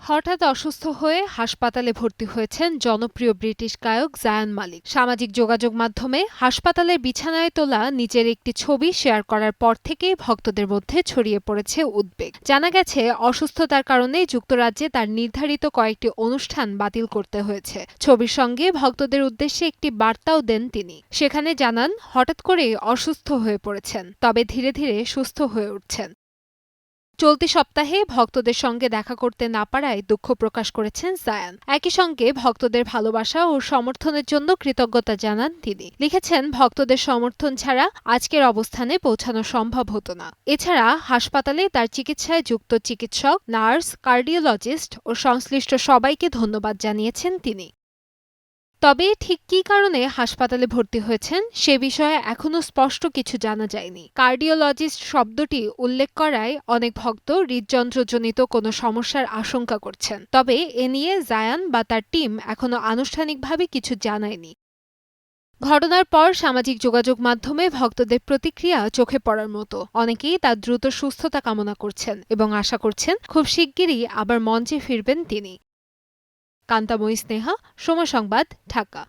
হঠাৎ অসুস্থ হয়ে হাসপাতালে ভর্তি হয়েছেন জনপ্রিয় ব্রিটিশ গায়ক জায়ান মালিক। সামাজিক যোগাযোগ মাধ্যমে হাসপাতালের বিছানায় তোলা নিজের একটি ছবি শেয়ার করার পর থেকেই ভক্তদের মধ্যে ছড়িয়ে পড়েছে উদ্বেগ। জানা গেছে, অসুস্থতার কারণে যুক্তরাজ্যে তার নির্ধারিত কয়েকটি অনুষ্ঠান বাতিল করতে হয়েছে। ছবির সঙ্গে ভক্তদের উদ্দেশ্যে একটি বার্তাও দেন তিনি। সেখানে জানান, হঠাৎ করেই অসুস্থ হয়ে পড়েছেন, তবে ধীরে ধীরে সুস্থ হয়ে উঠছেন। চলতি সপ্তাহে ভক্তদের সঙ্গে দেখা করতে না পারায় দুঃখ প্রকাশ করেছেন জায়ান। একই সঙ্গে ভক্তদের ভালোবাসা ও সমর্থনের জন্য কৃতজ্ঞতা জানান তিনি। লিখেছেন, ভক্তদের সমর্থন ছাড়া আজকের অবস্থানে পৌঁছানো সম্ভব হতো না। এছাড়া হাসপাতালে তার চিকিৎসায় যুক্ত চিকিৎসক, নার্স, কার্ডিওলজিস্ট ও সংশ্লিষ্ট সবাইকে ধন্যবাদ জানিয়েছেন তিনি। তবে ঠিক কী কারণে হাসপাতালে ভর্তি হয়েছেন সে বিষয়ে এখনও স্পষ্ট কিছু জানা যায়নি। কার্ডিওলজিস্ট শব্দটি উল্লেখ করায় অনেক ভক্ত হৃদযন্ত্রজনিত কোনো সমস্যার আশঙ্কা করছেন। তবে এ নিয়ে জায়ান বা তার টিম এখনও আনুষ্ঠানিকভাবে কিছু জানায়নি। ঘটনার পর সামাজিক যোগাযোগ মাধ্যমে ভক্তদের প্রতিক্রিয়া চোখে পড়ার মতো। অনেকেই তার দ্রুত সুস্থতা কামনা করছেন এবং আশা করছেন খুব শিগগিরই আবার মঞ্চে ফিরবেন তিনি। কান্তাময়ী স্নেহা, সময় সংবাদ, ঢাকা।